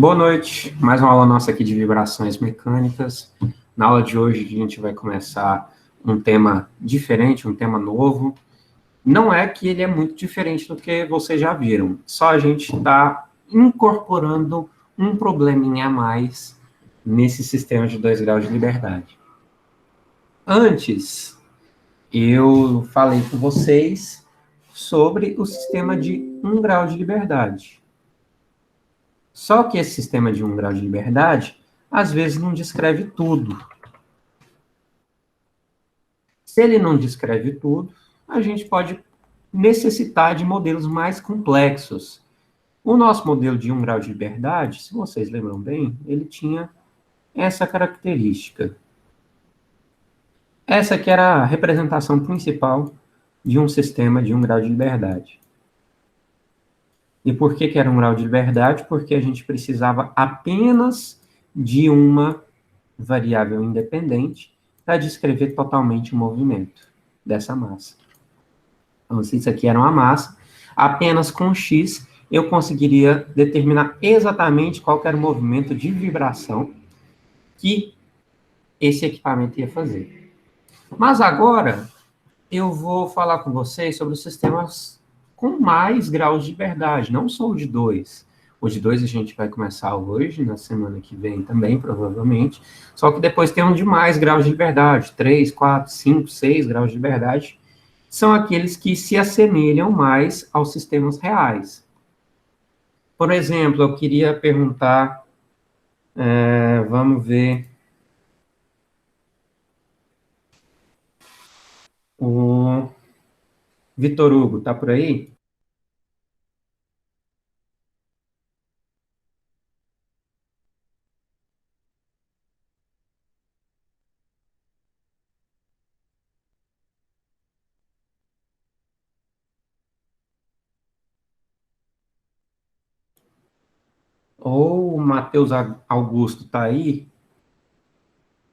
Boa noite, mais uma aula nossa aqui de vibrações mecânicas. Na aula de hoje a gente vai começar um tema diferente, um tema novo. Não é que ele é muito diferente do que vocês já viram, só a gente está incorporando um probleminha a mais nesse sistema de 2 graus de liberdade. Antes, eu falei com vocês sobre o sistema de 1 grau de liberdade. Só que esse sistema de 1 grau de liberdade, às vezes, não descreve tudo. Se ele não descreve tudo, a gente pode necessitar de modelos mais complexos. O nosso modelo de 1 grau de liberdade, se vocês lembram bem, ele tinha essa característica. Essa que era a representação principal de um sistema de 1 grau de liberdade. E por que era 1 grau de liberdade? Porque a gente precisava apenas de uma variável independente para descrever totalmente o movimento dessa massa. Então, se isso aqui era uma massa, apenas com x eu conseguiria determinar exatamente qual era o movimento de vibração que esse equipamento ia fazer. Mas agora eu vou falar com vocês sobre os sistemas com mais graus de liberdade, não só o de 2. O de 2 a gente vai começar hoje, na semana que vem também, provavelmente. Só que depois tem um de mais graus de liberdade, 3, 4, 5, 6 graus de liberdade. São aqueles que se assemelham mais aos sistemas reais. Por exemplo, eu queria perguntar, vamos ver, o Vitor Hugo, tá por aí? Ou o Matheus Augusto tá aí?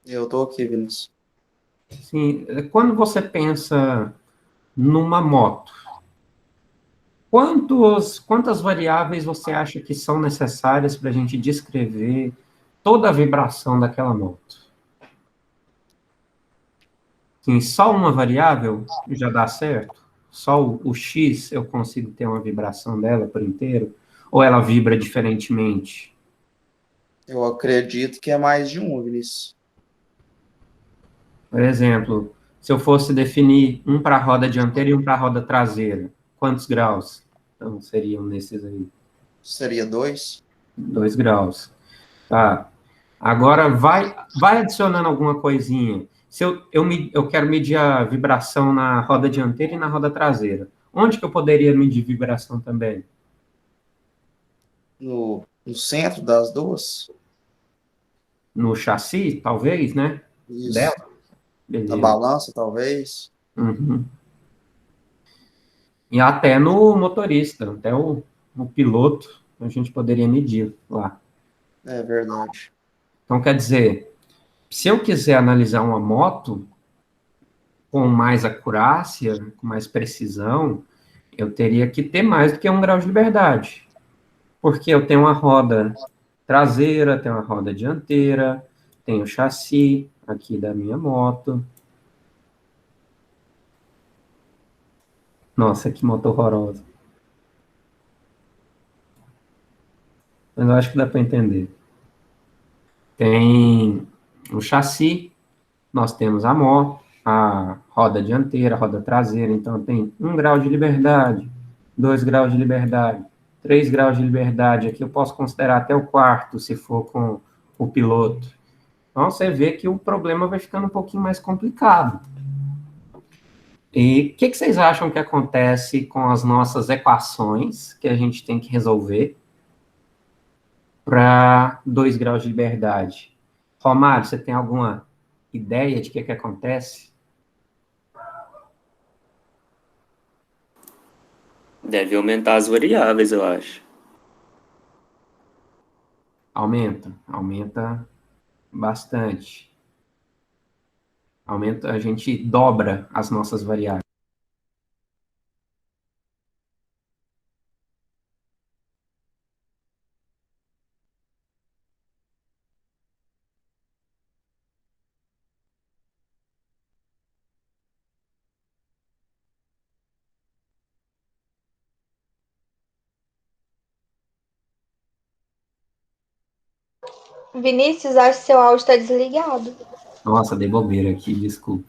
Eu tô aqui, Vinícius. Sim, quando você pensa numa moto, quantas variáveis você acha que são necessárias para a gente descrever toda a vibração daquela moto? Sim, só uma variável já dá certo? Só o X eu consigo ter uma vibração dela por inteiro? Ou ela vibra diferentemente? Eu acredito que é mais de um, Vinícius. Por exemplo, se eu fosse definir um para a roda dianteira e um para a roda traseira, quantos graus? Então, seriam nesses aí? Seria dois? 2 graus. Tá. Agora vai adicionando alguma coisinha. Se eu quero medir a vibração na roda dianteira e na roda traseira. Onde que eu poderia medir vibração também? No centro das duas? No chassi, talvez, né? Dela? Isso. Na Beleza. balança, talvez? Uhum. E até no motorista, até o piloto, a gente poderia medir lá. É verdade. Então, quer dizer, se eu quiser analisar uma moto com mais acurácia, com mais precisão, eu teria que ter mais do que 1 grau de liberdade. Porque eu tenho uma roda traseira, tenho uma roda dianteira, tenho o chassi aqui da minha moto. Nossa, que moto horrorosa. Mas eu acho que dá para entender. Tem o chassi, nós temos a moto, a roda dianteira, a roda traseira, então tem 1 grau de liberdade, 2 graus de liberdade, 3 graus de liberdade, aqui eu posso considerar até o quarto, se for com o piloto. Então você vê que o problema vai ficando um pouquinho mais complicado. E o que vocês acham que acontece com as nossas equações que a gente tem que resolver para 2 graus de liberdade? Romário, você tem alguma ideia de que acontece? Deve aumentar as variáveis, eu acho. Aumenta bastante. Aumenta, a gente dobra as nossas variáveis. Vinícius, acho que seu áudio está desligado. Nossa, dei bobeira aqui, desculpa.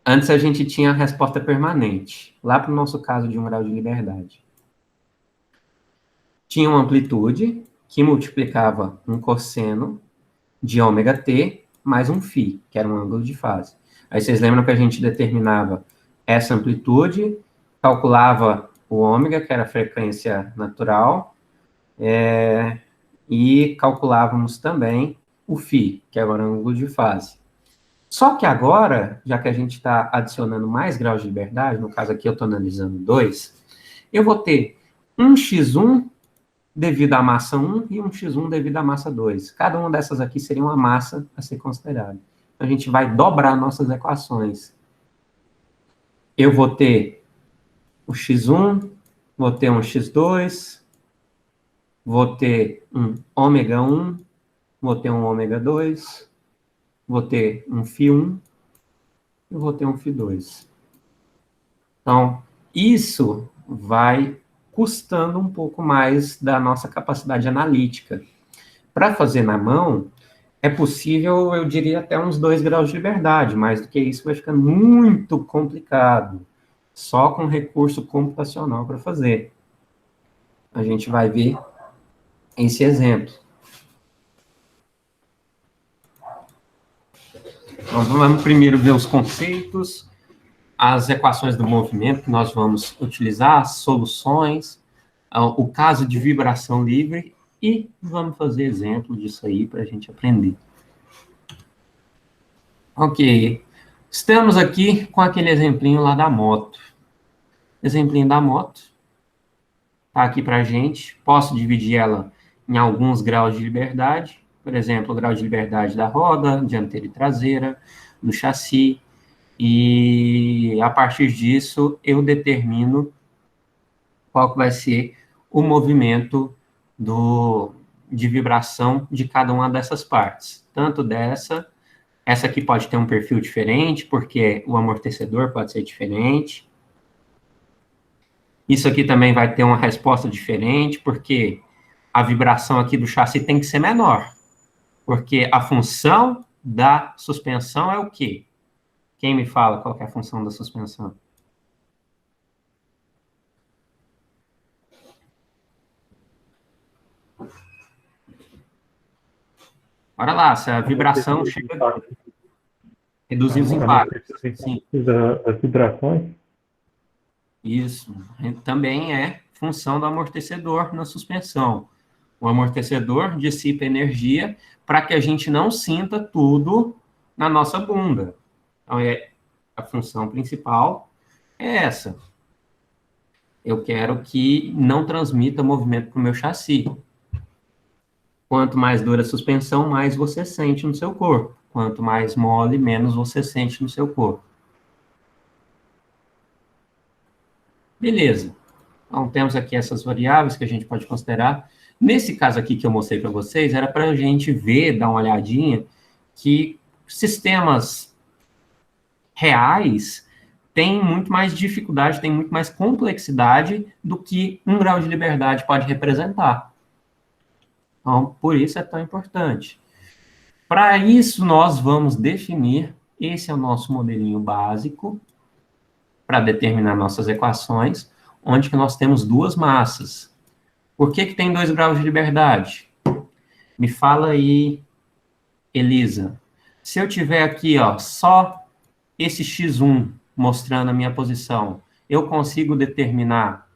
Antes a gente tinha a resposta permanente, lá para o nosso caso de um grau de liberdade. Tinha uma amplitude que multiplicava um cosseno de ômega t mais um φ, que era um ângulo de fase. Aí vocês lembram que a gente determinava essa amplitude, calculava o ômega, que era a frequência natural, e calculávamos também o φ, que era o ângulo de fase. Só que agora, já que a gente está adicionando mais graus de liberdade, no caso aqui eu estou analisando 2, eu vou ter um x1 devido à massa 1 e um x1 devido à massa 2. Cada uma dessas aqui seria uma massa a ser considerada. Então, a gente vai dobrar nossas equações. Eu vou ter o x1, vou ter um x2, vou ter um ômega 1, vou ter um ômega 2, vou ter um φ1 e vou ter um φ2. Então, isso vai custando um pouco mais da nossa capacidade analítica. Para fazer na mão, é possível, eu diria, até uns 2 graus de liberdade, mais do que isso vai ficando muito complicado, só com recurso computacional para fazer. A gente vai ver esse exemplo. Então, vamos primeiro ver os conceitos, as equações do movimento que nós vamos utilizar, as soluções, o caso de vibração livre, e vamos fazer exemplo disso aí para a gente aprender. Ok, estamos aqui com aquele exemplinho lá da moto. Exemplinho da moto, está aqui para a gente. Posso dividir ela em alguns graus de liberdade, por exemplo, o grau de liberdade da roda, dianteira e traseira, do chassi, e a partir disso eu determino qual que vai ser o movimento de vibração de cada uma dessas partes. Tanto essa aqui pode ter um perfil diferente, porque o amortecedor pode ser diferente. Isso aqui também vai ter uma resposta diferente, porque a vibração aqui do chassi tem que ser menor. Porque a função da suspensão é o quê? Quem me fala qual que é a função da suspensão? Olha lá, se a vibração chega a reduzir os impactos. Sim. Das vibrações? Isso. Também é função do amortecedor na suspensão. O amortecedor dissipa energia para que a gente não sinta tudo na nossa bunda. Então, a função principal é essa. Eu quero que não transmita movimento para o meu chassi. Quanto mais dura a suspensão, mais você sente no seu corpo. Quanto mais mole, menos você sente no seu corpo. Beleza. Então, temos aqui essas variáveis que a gente pode considerar. Nesse caso aqui que eu mostrei para vocês, era para a gente ver, dar uma olhadinha, que sistemas reais têm muito mais dificuldade, têm muito mais complexidade do que um grau de liberdade pode representar. Então, por isso é tão importante. Para isso, nós vamos definir, esse é o nosso modelinho básico, para determinar nossas equações, onde que nós temos duas massas. Por que tem 2 graus de liberdade? Me fala aí, Elisa. Se eu tiver aqui, ó, só esse x1 mostrando a minha posição, eu consigo determinar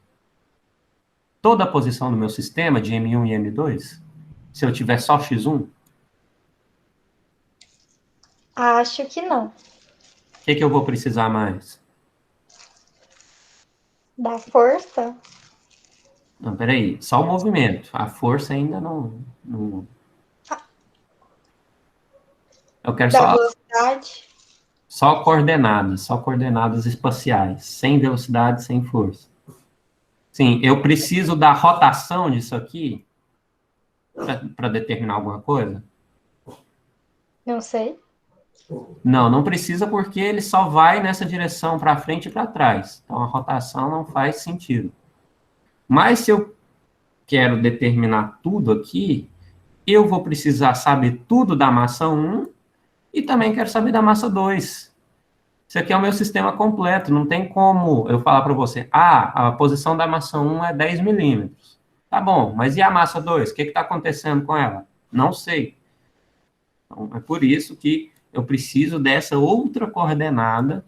toda a posição do meu sistema de M1 e M2? Se eu tiver só x1? Acho que não. O que eu vou precisar mais? Da força? Não, peraí. Só o movimento. A força ainda não... Eu quero Da velocidade? só coordenadas espaciais, sem velocidade, sem força. Sim, eu preciso da rotação disso aqui para determinar alguma coisa? Não sei. Não precisa, porque ele só vai nessa direção para frente e para trás. Então, a rotação não faz sentido. Mas se eu quero determinar tudo aqui, eu vou precisar saber tudo da massa 1 e também quero saber da massa 2. Isso aqui é o meu sistema completo, não tem como eu falar para você, a posição da massa 1 é 10 milímetros. Tá bom, mas e a massa 2? O que está acontecendo com ela? Não sei. Então, é por isso que eu preciso dessa outra coordenada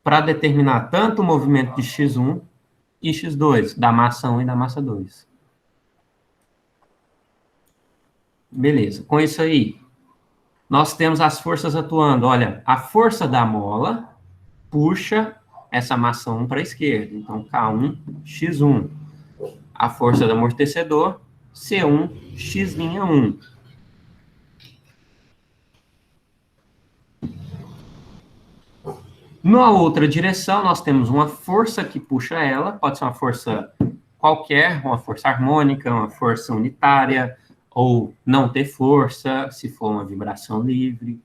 para determinar tanto o movimento de x1 e x2, da massa 1 e da massa 2. Beleza, com isso aí, nós temos as forças atuando. Olha, a força da mola puxa essa massa 1 para a esquerda. Então, K1, X1. A força do amortecedor, C1, X'1. Na outra direção, nós temos uma força que puxa ela, pode ser uma força qualquer, uma força harmônica, uma força unitária, ou não ter força, se for uma vibração livre.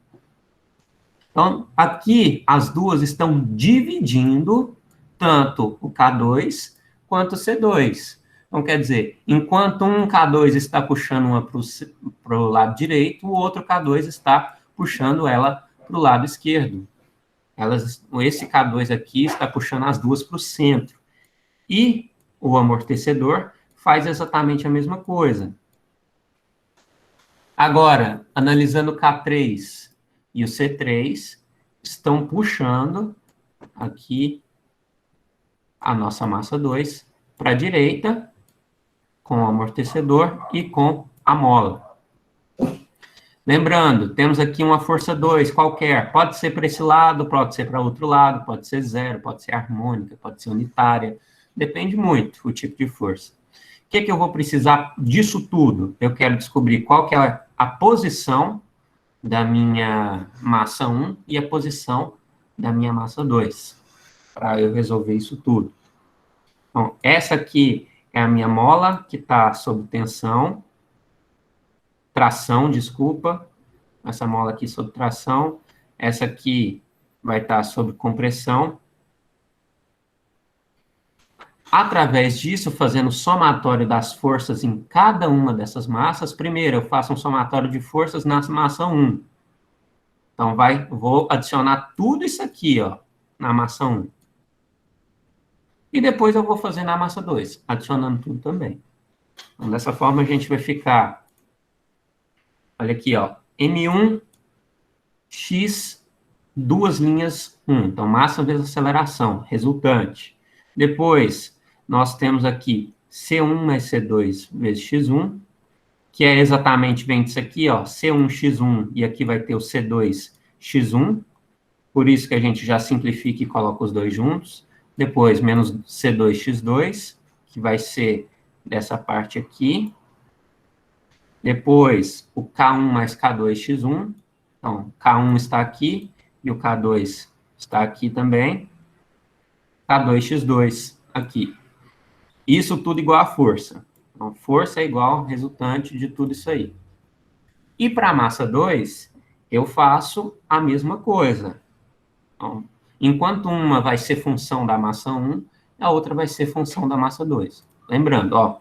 Então, aqui, as duas estão dividindo tanto o K2 quanto o C2. Então, quer dizer, enquanto um K2 está puxando uma para o lado direito, o outro K2 está puxando ela para o lado esquerdo. Esse K2 aqui está puxando as duas para o centro. E o amortecedor faz exatamente a mesma coisa. Agora, analisando o K3 e o C3, estão puxando aqui a nossa massa 2 para a direita, com o amortecedor e com a mola. Lembrando, temos aqui uma força 2 qualquer, pode ser para esse lado, pode ser para outro lado, pode ser zero, pode ser harmônica, pode ser unitária, depende muito o tipo de força. O que eu vou precisar disso tudo? Eu quero descobrir qual que é a posição da minha massa 1 e a posição da minha massa 2, para eu resolver isso tudo. Então, essa aqui é a minha mola, que está sob tensão, tração, desculpa, essa mola aqui sob tração, essa aqui vai estar sob compressão. Através disso, fazendo somatório das forças em cada uma dessas massas, primeiro eu faço um somatório de forças na massa 1. Então, vou adicionar tudo isso aqui, ó, na massa 1. E depois eu vou fazer na massa 2, adicionando tudo também. Então, dessa forma, a gente vai ficar, olha aqui, ó, M1, X, duas linhas 1. Então, massa vezes aceleração, resultante. Depois, nós temos aqui C1 mais C2 vezes X1, que é exatamente, vem disso aqui, ó, C1x1, e aqui vai ter o C2x1, por isso que a gente já simplifica e coloca os dois juntos. Depois, menos C2x2, que vai ser dessa parte aqui. Depois, o K1 mais K2x1. Então, K1 está aqui, e o K2 está aqui também. K2x2 aqui. Isso tudo igual a força. Então, força é igual resultante de tudo isso aí. E para a massa 2, eu faço a mesma coisa. Então, enquanto uma vai ser função da massa 1, a outra vai ser função da massa 2. Lembrando, ó,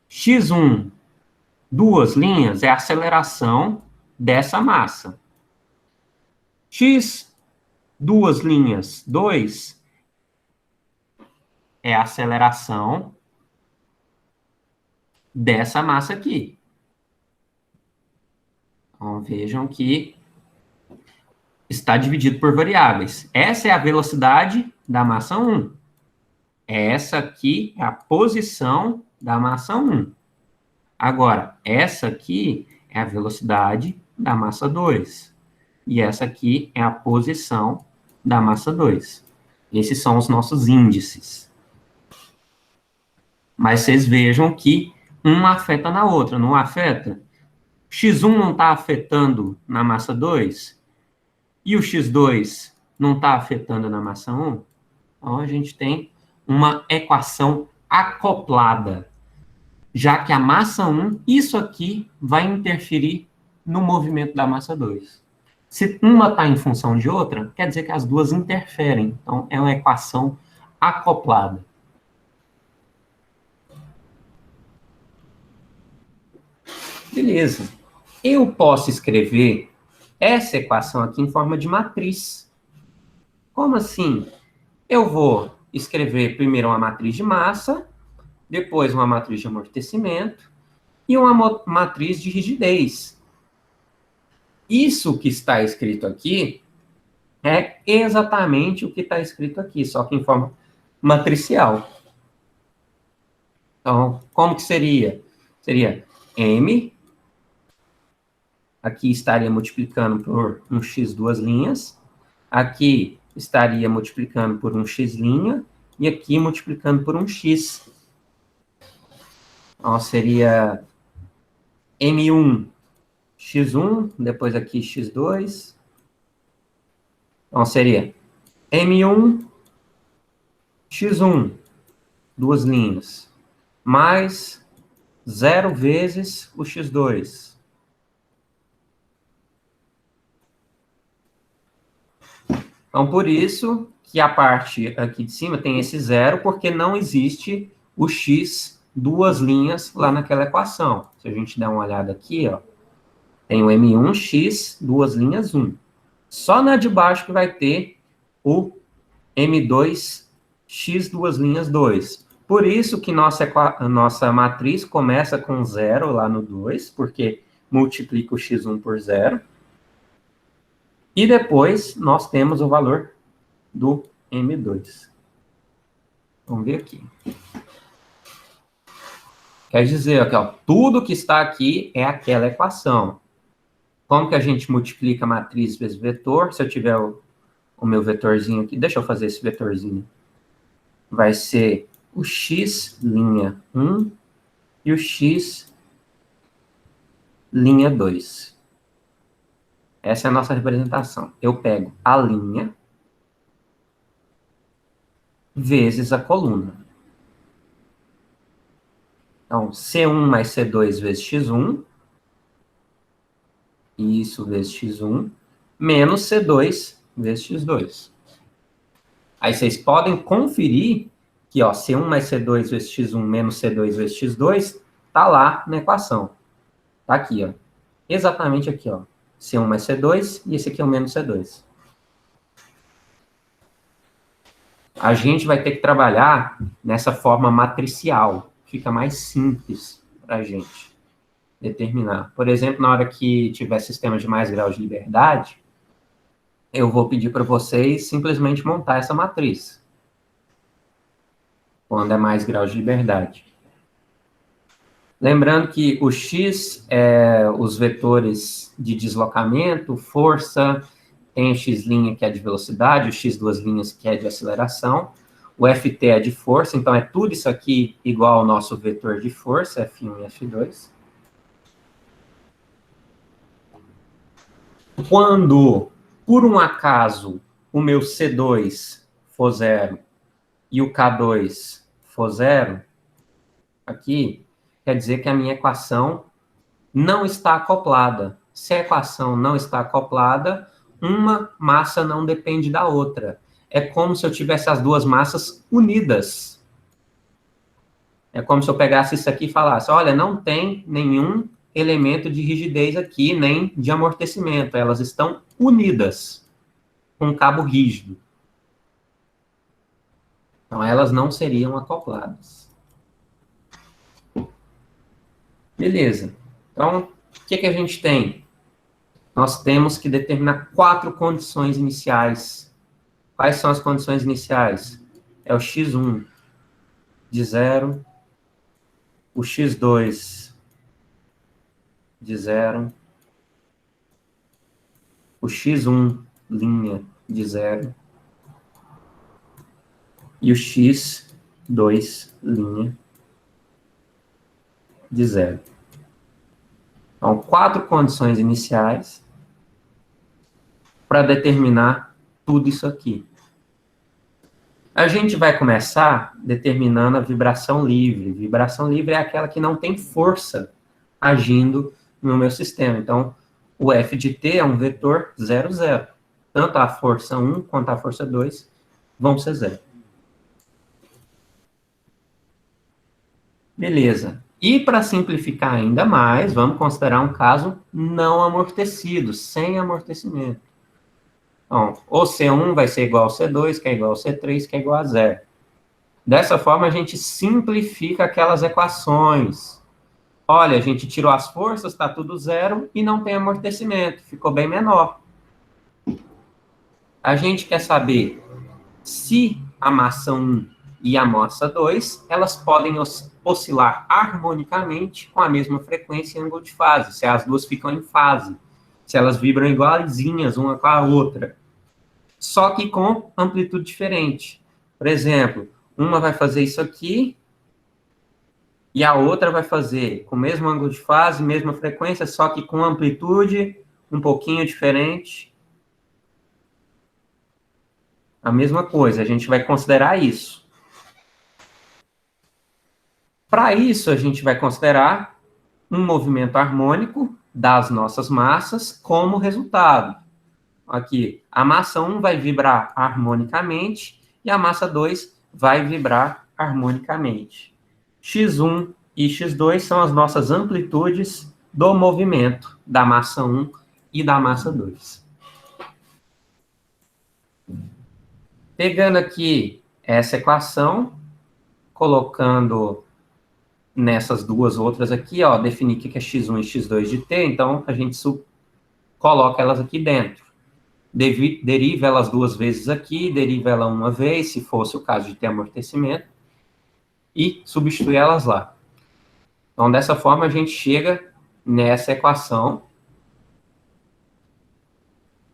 x1, duas linhas, é a aceleração dessa massa. X, duas linhas, 2, é a aceleração dessa massa aqui. Então, vejam que está dividido por variáveis. Essa é a velocidade da massa 1. Essa aqui é a posição da massa 1. Agora, essa aqui é a velocidade da massa 2. E essa aqui é a posição da massa 2. Esses são os nossos índices. Mas vocês vejam que uma afeta na outra, não afeta? X1 não está afetando na massa 2? E o X2 não está afetando na massa 1? Então, a gente tem uma equação acoplada. Já que a massa 1, isso aqui vai interferir no movimento da massa 2. Se uma está em função de outra, quer dizer que as duas interferem. Então, é uma equação acoplada. Beleza. Eu posso escrever essa equação aqui em forma de matriz. Como assim? Eu vou escrever primeiro uma matriz de massa, depois uma matriz de amortecimento e uma matriz de rigidez. Isso que está escrito aqui é exatamente o que está escrito aqui, só que em forma matricial. Então, como que seria? Seria M, aqui estaria multiplicando por um x duas linhas, aqui estaria multiplicando por um x', e aqui multiplicando por um x. Então, seria M1, x1, depois aqui x2. Então, seria M1, x1, duas linhas, mais 0 vezes o x2. Então, por isso que a parte aqui de cima tem esse zero, porque não existe o x duas linhas lá naquela equação. Se a gente der uma olhada aqui, ó, tem o M1x, duas linhas, 1. Só na de baixo que vai ter o M2x, duas linhas, 2. Por isso que nossa matriz começa com 0 lá no 2, porque multiplica o x1 por 0. E depois nós temos o valor do M2. Vamos ver aqui. Quer dizer, aqui, ó, tudo que está aqui é aquela equação. Como que a gente multiplica matriz vezes vetor? Se eu tiver o meu vetorzinho aqui, deixa eu fazer esse vetorzinho. Vai ser o x' 1 e o x' 2. Essa é a nossa representação. Eu pego a linha vezes a coluna. Então, C1 mais C2 vezes X1, isso vezes X1, menos C2 vezes X2. Aí vocês podem conferir que, ó, C1 mais C2 vezes X1 menos C2 vezes X2 tá lá na equação. Tá aqui, ó. Exatamente aqui, ó. C1 mais C2 e esse aqui é o menos C2. A gente vai ter que trabalhar nessa forma matricial. Fica mais simples para a gente determinar. Por exemplo, na hora que tiver sistema de mais grau de liberdade, eu vou pedir para vocês simplesmente montar essa matriz. Quando é mais grau de liberdade. Lembrando que o x é os vetores de deslocamento, força, tem o x' que é de velocidade, o x duas linhas que é de aceleração, o ft é de força, então é tudo isso aqui igual ao nosso vetor de força, F1 e F2. Quando, por um acaso, o meu C2 for 0 e o K2 for 0, aqui, quer dizer que a minha equação não está acoplada. Se a equação não está acoplada, uma massa não depende da outra. É como se eu tivesse as duas massas unidas. É como se eu pegasse isso aqui e falasse, olha, não tem nenhum elemento de rigidez aqui, nem de amortecimento. Elas estão unidas com um cabo rígido. Então, elas não seriam acopladas. Beleza. Então, o que a gente tem? Nós temos que determinar 4 condições iniciais. Quais são as condições iniciais? É o x1 de 0, o x2 de 0, o x1 linha de 0 e o x2 linha de 0. Então, 4 condições iniciais para determinar tudo isso aqui. A gente vai começar determinando a vibração livre. Vibração livre é aquela que não tem força agindo no meu sistema. Então, o F de T é um vetor 0, 0. Tanto a força 1 quanto a força 2 vão ser 0. Beleza. E para simplificar ainda mais, vamos considerar um caso não amortecido, sem amortecimento. Então, o C1 vai ser igual ao C2, que é igual ao C3, que é igual a zero. Dessa forma, a gente simplifica aquelas equações. Olha, a gente tirou as forças, está tudo zero, e não tem amortecimento, ficou bem menor. A gente quer saber se a massa 1 e a massa 2, elas podem oscilar harmonicamente com a mesma frequência e ângulo de fase, se as duas ficam em fase, se elas vibram iguaizinhas uma com a outra, só que com amplitude diferente. Por exemplo, uma vai fazer isso aqui, e a outra vai fazer com o mesmo ângulo de fase, mesma frequência, só que com amplitude um pouquinho diferente. A mesma coisa, a gente vai considerar isso. Para isso, a gente vai considerar um movimento harmônico das nossas massas como resultado. Aqui, a massa 1 vai vibrar harmonicamente e a massa 2 vai vibrar harmonicamente. X1 e X2 são as nossas amplitudes do movimento da massa 1 e da massa 2. Pegando aqui essa equação, colocando nessas duas outras aqui, ó, definir o que é x1 e x2 de t, então a gente coloca elas aqui dentro. Deriva elas duas vezes aqui, deriva ela uma vez, se fosse o caso de ter amortecimento, e substitui elas lá. Então, dessa forma, a gente chega nessa equação.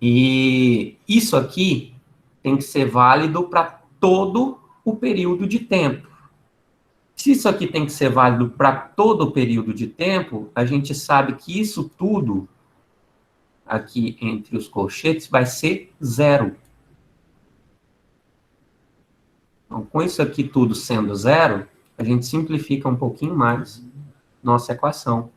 E isso aqui tem que ser válido para todo o período de tempo. Se isso aqui tem que ser válido para todo o período de tempo, a gente sabe que isso tudo, aqui entre os colchetes, vai ser zero. Então, com isso aqui tudo sendo zero, a gente simplifica um pouquinho mais nossa equação.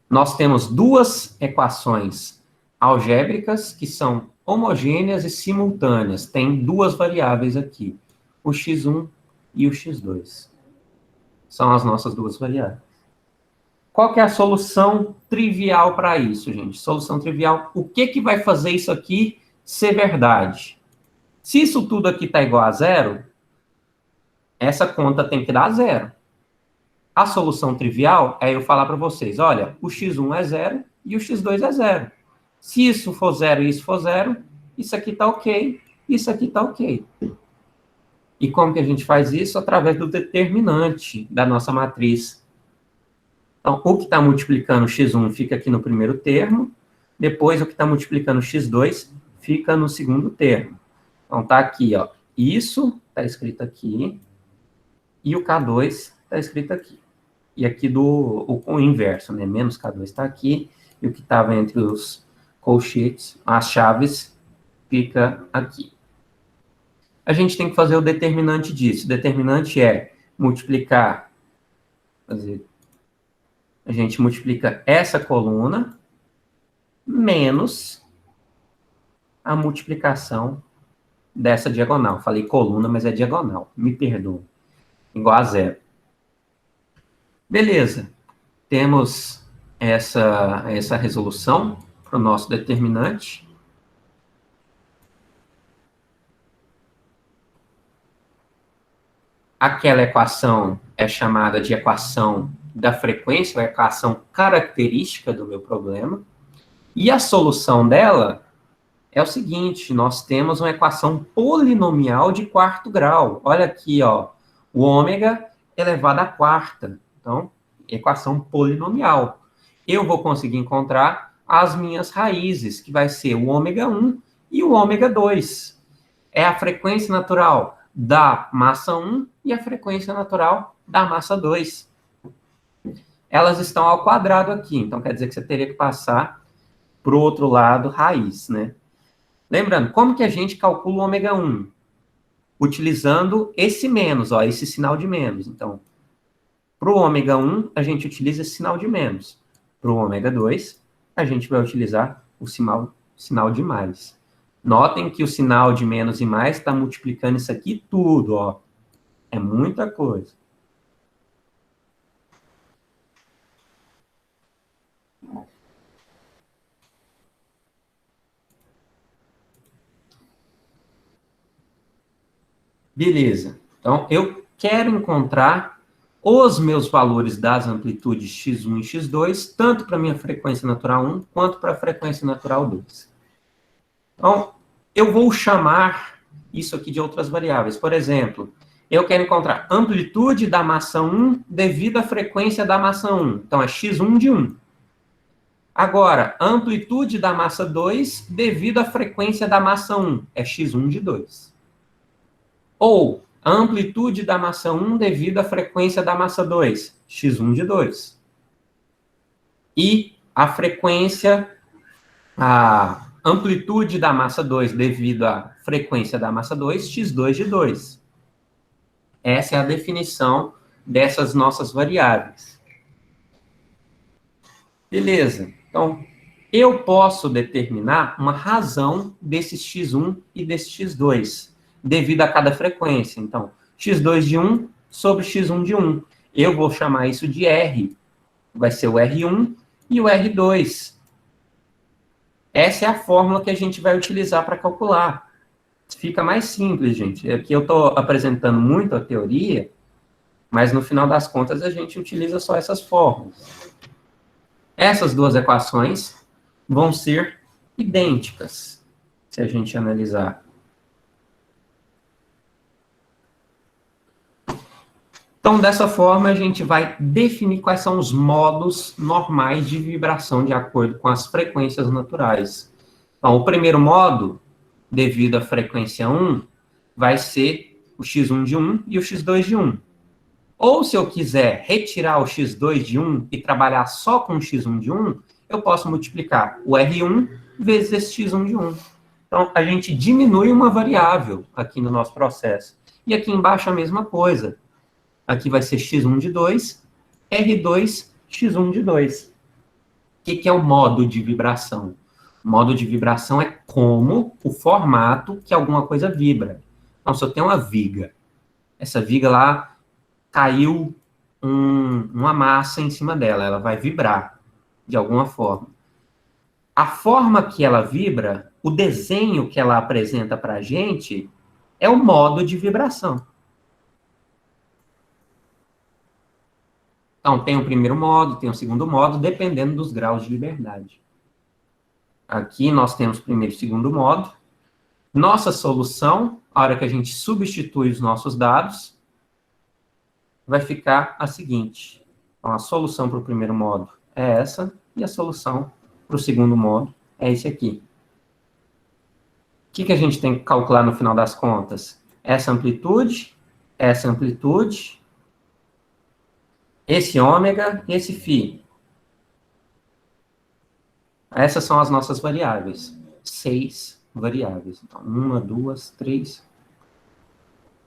Nós temos duas equações algébricas que são homogêneas e simultâneas. Tem duas variáveis aqui, o x1 e o x2. São as nossas duas variáveis. Qual que é a solução trivial para isso, gente? Solução trivial, o que vai fazer isso aqui ser verdade? Se isso tudo aqui está igual a zero, essa conta tem que dar zero. A solução trivial é eu falar para vocês, olha, o x1 é zero e o x2 é zero. Se isso for zero e isso for zero, isso aqui está ok, isso aqui está ok. E como que a gente faz isso? Através do determinante da nossa matriz. Então, o que está multiplicando x1 fica aqui no primeiro termo, depois o que está multiplicando x2 fica no segundo termo. Então, está aqui, ó, isso está escrito aqui, e o K2 está escrito aqui. E aqui o inverso, né? Menos K2 está aqui, e o que estava entre os colchetes, as chaves, fica aqui. A gente tem que fazer o determinante disso. O determinante é multiplicar, a gente multiplica essa coluna menos a multiplicação dessa diagonal. Falei coluna, mas é diagonal. Me perdoe. Igual a zero. Beleza. Temos essa resolução para o nosso determinante. Aquela equação é chamada de equação da frequência, a equação característica do meu problema. E a solução dela é o seguinte, nós temos uma equação polinomial de quarto grau. Olha aqui, ó, o ômega elevado à quarta. Então, equação polinomial. Eu vou conseguir encontrar as minhas raízes, que vai ser o ômega 1 e o ômega 2. É a frequência natural da massa 1 e a frequência natural da massa 2. Elas estão ao quadrado aqui, então quer dizer que você teria que passar para o outro lado raiz, né? Lembrando, como que a gente calcula o ômega 1? Utilizando esse menos, ó, esse sinal de menos. Então, para o ômega 1, a gente utiliza esse sinal de menos. Para o ômega 2, a gente vai utilizar o sinal de mais. Notem que o sinal de menos e mais está multiplicando isso aqui tudo, ó. É muita coisa. Beleza. Então, eu quero encontrar os meus valores das amplitudes x1 e x2, tanto para a minha frequência natural 1, quanto para a frequência natural 2. Então, eu vou chamar isso aqui de outras variáveis. Por exemplo, eu quero encontrar amplitude da massa 1 devido à frequência da massa 1. Então, é x1 de 1. Agora, amplitude da massa 2 devido à frequência da massa 1. É x1 de 2. Ou, a amplitude da massa 1 devido à frequência da massa 2. x1 de 2. E a frequência, a amplitude da massa 2 devido à frequência da massa 2, x2 de 2. Essa é a definição dessas nossas variáveis. Beleza. Então, eu posso determinar uma razão desse x1 e desse x2, devido a cada frequência. Então, x2 de 1 sobre x1 de 1. Eu vou chamar isso de R. Vai ser o R1 e o R2. Essa é a fórmula que a gente vai utilizar para calcular. Fica mais simples, gente. Aqui eu estou apresentando muito a teoria, mas no final das contas a gente utiliza só essas fórmulas. Essas duas equações vão ser idênticas, se a gente analisar. Então, dessa forma, a gente vai definir quais são os modos normais de vibração de acordo com as frequências naturais. Então, o primeiro modo, devido à frequência 1, vai ser o x1 de 1 e o x2 de 1. Ou, se eu quiser retirar o x2 de 1 e trabalhar só com o x1 de 1, eu posso multiplicar o R1 vezes esse x1 de 1. Então, a gente diminui uma variável aqui no nosso processo. E aqui embaixo a mesma coisa. Aqui vai ser x1 de 2, R2, x1 de 2. O que é o modo de vibração? O modo de vibração é como o formato que alguma coisa vibra. Então, se eu tenho uma viga, essa viga lá caiu uma massa em cima dela, ela vai vibrar de alguma forma. A forma que ela vibra, o desenho que ela apresenta para a gente, é o modo de vibração. Então, tem o primeiro modo, tem o segundo modo, dependendo dos graus de liberdade. Aqui nós temos primeiro e segundo modo. Nossa solução, a hora que a gente substitui os nossos dados, vai ficar a seguinte. Então, a solução para o primeiro modo é essa, e a solução para o segundo modo é esse aqui. O que a gente tem que calcular no final das contas? Essa amplitude, esse ômega e esse φ. Essas são as nossas variáveis. 6 variáveis. Então, 1, 2, 3.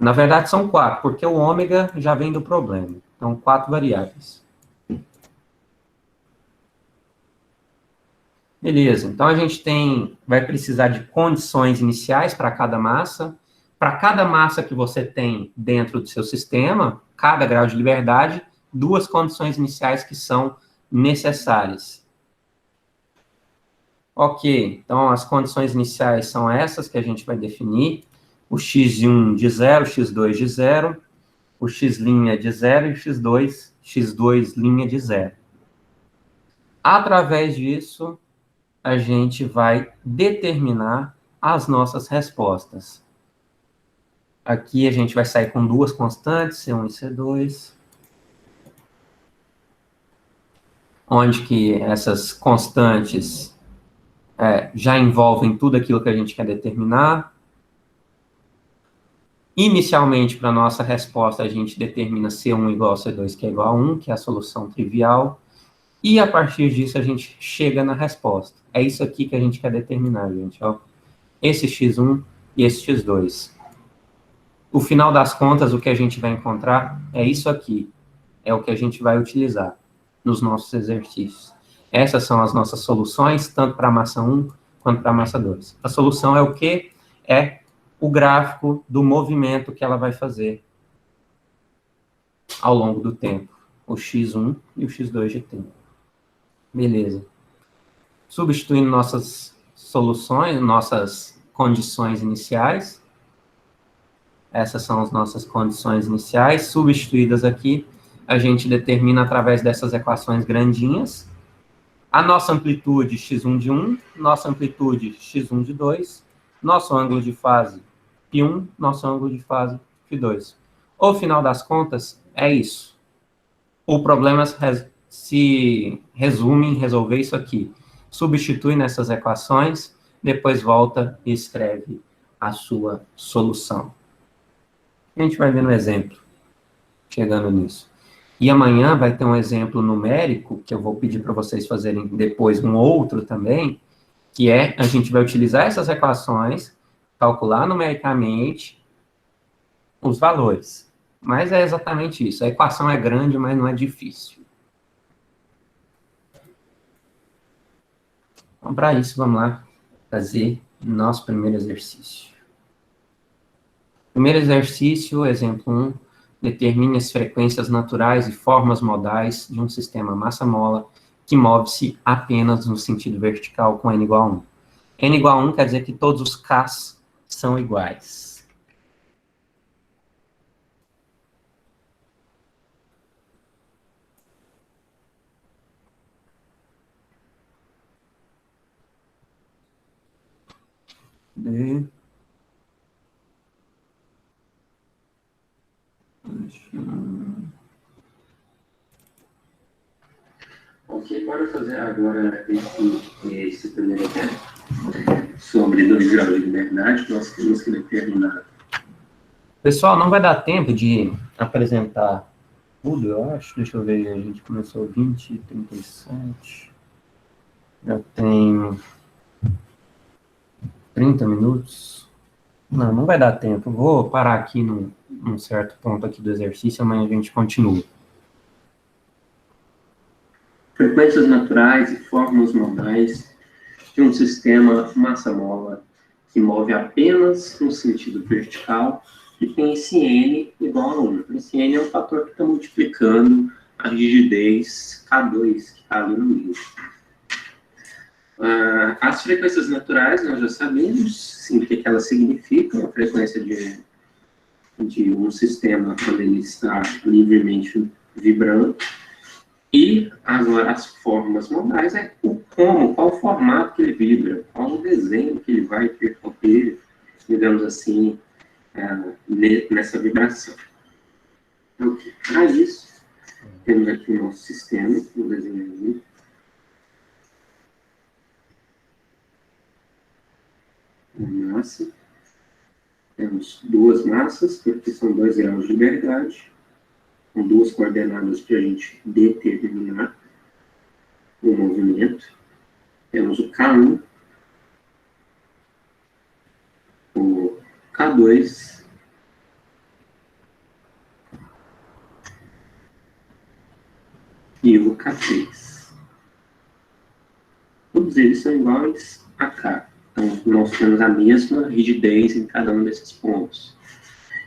Na verdade, são 4, porque o ômega já vem do problema. Então, 4 variáveis. Beleza. Então, a gente vai precisar de condições iniciais para cada massa. Para cada massa que você tem dentro do seu sistema, cada grau de liberdade, 2 condições iniciais que são necessárias. Ok, então as condições iniciais são essas que a gente vai definir. O x1 de 0, x2 de 0, o x' de 0 e o x2' de 0. Através disso, a gente vai determinar as nossas respostas. Aqui a gente vai sair com 2 constantes, C1 e C2. Onde que essas constantes já envolvem tudo aquilo que a gente quer determinar. Inicialmente, para a nossa resposta, a gente determina C1 igual a C2, que é igual a 1, que é a solução trivial. E, a partir disso, a gente chega na resposta. É isso aqui que a gente quer determinar, gente. Ó. Esse x1 e esse x2. No final das contas, o que a gente vai encontrar é isso aqui. É o que a gente vai utilizar nos nossos exercícios. Essas são as nossas soluções, tanto para a massa 1 quanto para a massa 2. A solução é o quê? É o gráfico do movimento que ela vai fazer ao longo do tempo. O x1 e o x2 de tempo. Beleza. Substituindo nossas soluções, nossas condições iniciais, Essas são as nossas condições iniciais, substituídas aqui, a gente determina através dessas equações grandinhas, a nossa amplitude x1 de 1, nossa amplitude x1 de 2, nosso ângulo de fase φ1, nosso ângulo de fase φ2. O final das contas, é isso. O problema se resume em resolver isso aqui. Substitui nessas equações, depois volta e escreve a sua solução. A gente vai ver no exemplo, chegando nisso. E amanhã vai ter um exemplo numérico, que eu vou pedir para vocês fazerem depois um outro também, que é, a gente vai utilizar essas equações, calcular numericamente os valores. Mas é exatamente isso. A equação é grande, mas não é difícil. Então, para isso, vamos lá fazer nosso primeiro exercício. Primeiro exercício, exemplo 1, determine as frequências naturais e formas modais de um sistema massa-mola que move-se apenas no sentido vertical com n igual a 1. N igual a 1 quer dizer que todos os k's são iguais. Ok, bora fazer agora esse primeiro exemplo sobre 2 graus de liberdade que nós temos que determinar. Pessoal, não vai dar tempo de apresentar tudo, eu acho. Deixa eu ver, a gente começou 20, 37. Já tem 30 minutos. Não vai dar tempo. Vou parar aqui num certo ponto aqui do exercício, amanhã a gente continua. Frequências naturais e formas modais de um sistema massa-mola que move apenas no sentido vertical e tem esse n igual a 1. Esse n é um fator que está multiplicando a rigidez K2, que está ali no meio. As frequências naturais, nós já sabemos sim, o que elas significam. A frequência de um sistema quando ele está livremente vibrando. E agora as formas modais é qual o formato que ele vibra, qual o desenho que ele vai percorrer, digamos assim, nessa vibração. Então, para isso, temos aqui o nosso sistema, o desenho. Uma massa. Temos duas massas, porque são 2 graus de liberdade, com 2 coordenadas para a gente determinar o movimento. Temos o K1, o K2, e o K3. Todos eles são iguais a K. Então, nós temos a mesma rigidez em cada um desses pontos.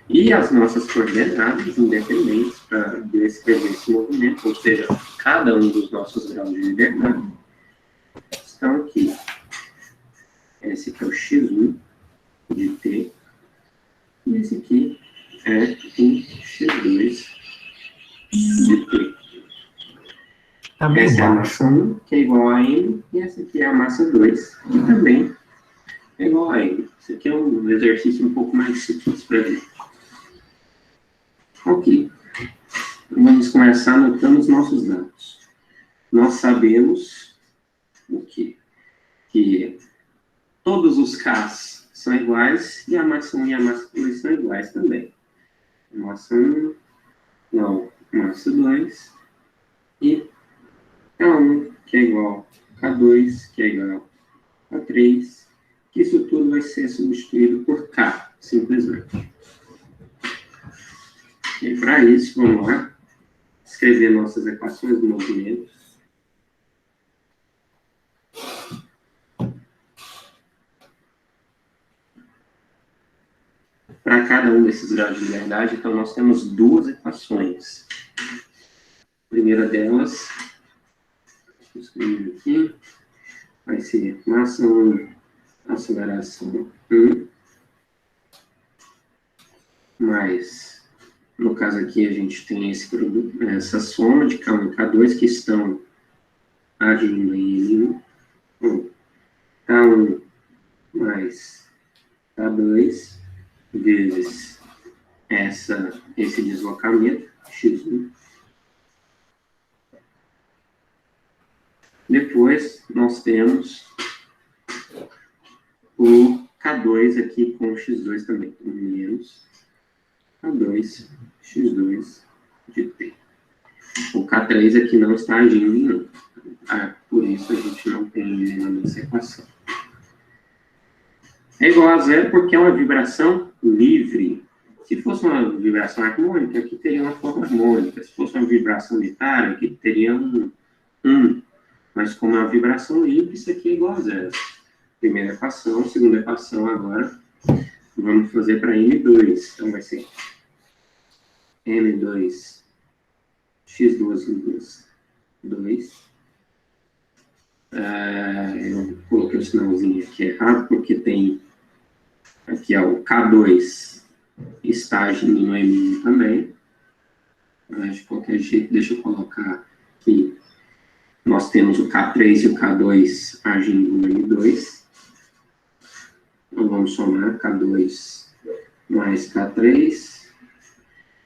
E as nossas coordenadas independentes para descrever esse movimento, ou seja, cada um dos nossos graus de liberdade, estão aqui. Esse aqui é o x1 de t, e esse aqui é o x2 de t. Essa é a massa 1, que é igual a m, e essa aqui é a massa 2, que também é igual a m. Esse aqui é um exercício um pouco mais simples para ver. Ok. Vamos começar anotando os nossos dados. Nós sabemos o quê? Que todos os K's são iguais e a massa 1 e a massa 2 são iguais também. Massa 1 igual a massa 2 e K1, que é igual a K2, que é igual a 3, que isso tudo vai ser substituído por K, simplesmente. E para isso, vamos lá, escrever nossas equações do movimento. Para cada um desses graus de liberdade, então nós temos 2 equações. A primeira delas, vou escrever aqui, vai ser massa 1, aceleração 1, mas no caso aqui a gente tem esse produto, essa soma de K1 e K2 que estão agindo em N1, K1 mais K2 vezes esse deslocamento, X1. Depois, nós temos o K2 aqui com o X2 também, menos K2, X2 de T. O K3 aqui não está agindo em não. Por isso a gente não tem ele na nossa equação. É igual a zero porque é uma vibração livre. Se fosse uma vibração harmônica, aqui teria uma forma harmônica. Se fosse uma vibração unitária, aqui teria um. Mas como é uma vibração livre, isso aqui é igual a zero. Primeira equação, segunda equação agora. Vamos fazer para N2. Então vai ser N2, X2 vezes 2. Eu coloquei o sinalzinho aqui errado, porque tem aqui ó, o K2 está agindo no M1 também. Mas de qualquer jeito, deixa eu colocar aqui. Nós temos o K3 e o K2 agindo no M2. Então, vamos somar K2 mais K3,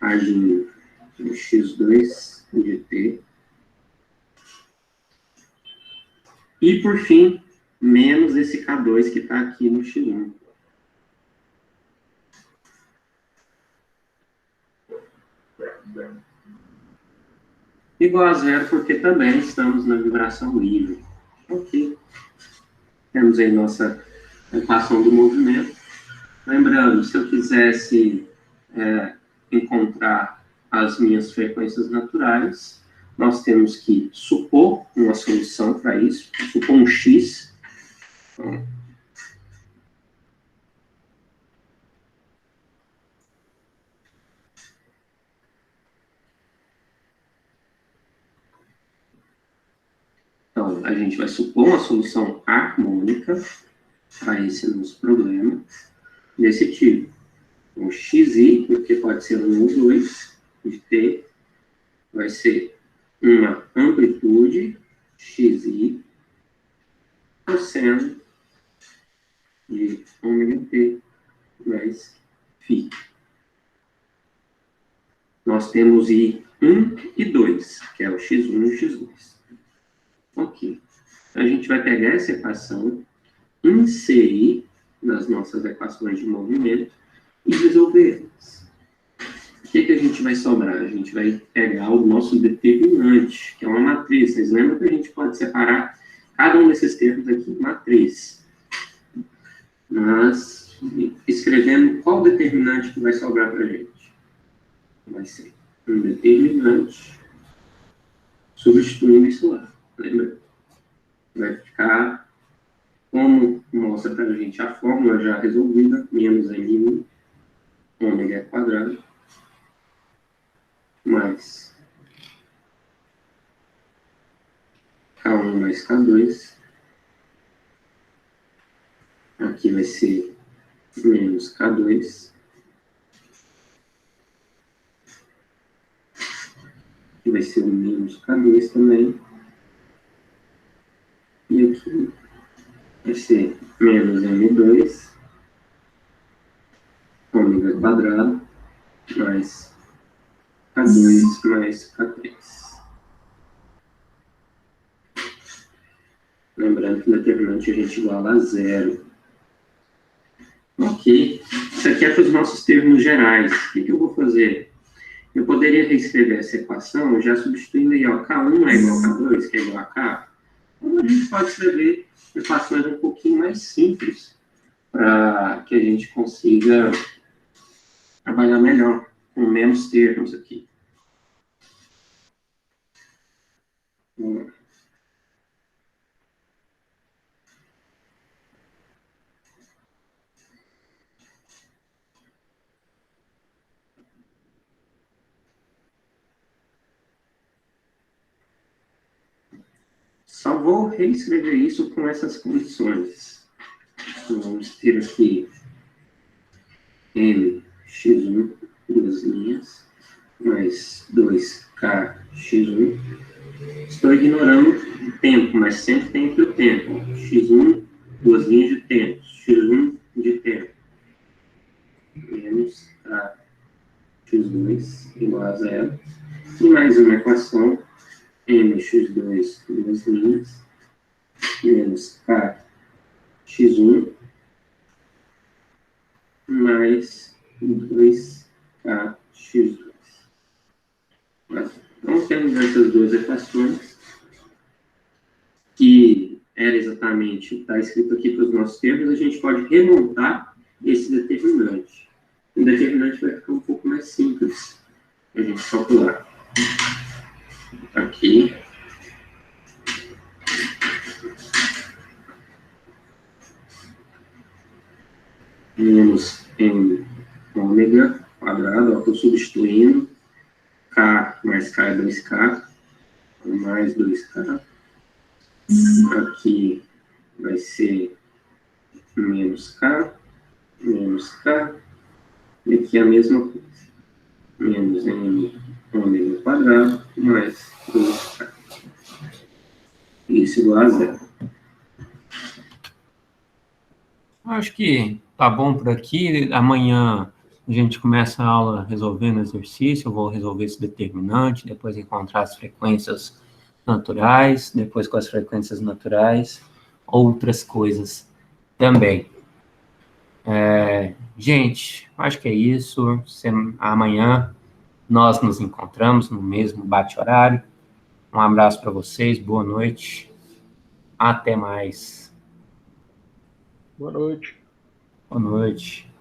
agindo no X2 de T. E, por fim, menos esse K2 que está aqui no X1. Igual a zero, porque também estamos na vibração livre. Ok. Temos aí nossa equação do movimento. Lembrando, se eu quisesse encontrar as minhas frequências naturais, nós temos que supor uma solução para isso, supor um X. Então, a gente vai supor uma solução harmônica para esse nosso problema, desse tipo. O xi, porque pode ser 1 ou 2, de t, vai ser uma amplitude, xi, cosseno de ômega t mais φ. Nós temos I1 e 2, que é o x1 e o x2. Ok. A gente vai pegar essa equação, inserir nas nossas equações de movimento e resolver-las. O que a gente vai sobrar? A gente vai pegar o nosso determinante, que é uma matriz. Vocês lembram que a gente pode separar cada um desses termos aqui em matriz. Mas, escrevendo qual determinante que vai sobrar para a gente. Vai ser um determinante substituindo isso lá. Lembra? Vai ficar, como mostra para a gente a fórmula já resolvida, menos M1, ômega quadrado, mais K1 mais K2. Aqui vai ser menos K2. Aqui vai ser o menos K2 também. E aqui vai ser menos M2, ômega quadrado, mais K2 mais K3. Lembrando que o determinante a gente iguala a zero. Ok. Isso aqui é para os nossos termos gerais. O que eu vou fazer? Eu poderia reescrever essa equação já substituindo aí, ó, K1 é igual a K2, que é igual a K. Então, a gente pode escrever equações um pouquinho mais simples para que a gente consiga trabalhar melhor, com menos termos aqui. Vamos lá. Só vou reescrever isso com essas condições. Então, vamos ter aqui M, x1 duas linhas, mais 2K x1. Estou ignorando o tempo, mas sempre tem aqui o tempo. x1, duas linhas de tempo. x1 de tempo. Menos K x2 igual a zero. E mais uma equação, mx2, duas linhas, menos K x1, mais 2K x2. Então, temos essas duas equações, que era exatamente, está escrito aqui para os nossos termos, a gente pode remontar esse determinante. O determinante vai ficar um pouco mais simples para a gente calcular. Aqui. Menos m ômega quadrado, eu estou substituindo. K mais K é 2K, mais 2K. Aqui vai ser menos K, e aqui a mesma coisa. Menos m ômega quadrado, mais 2K. Isso igual a zero. Acho que tá bom por aqui. Amanhã a gente começa a aula resolvendo exercício. Eu vou resolver esse determinante, depois encontrar as frequências naturais, depois com as frequências naturais, outras coisas também. Gente, acho que é isso. Amanhã nós nos encontramos no mesmo bate-horário. Um abraço para vocês, boa noite. Até mais. Boa noite. Boa noite.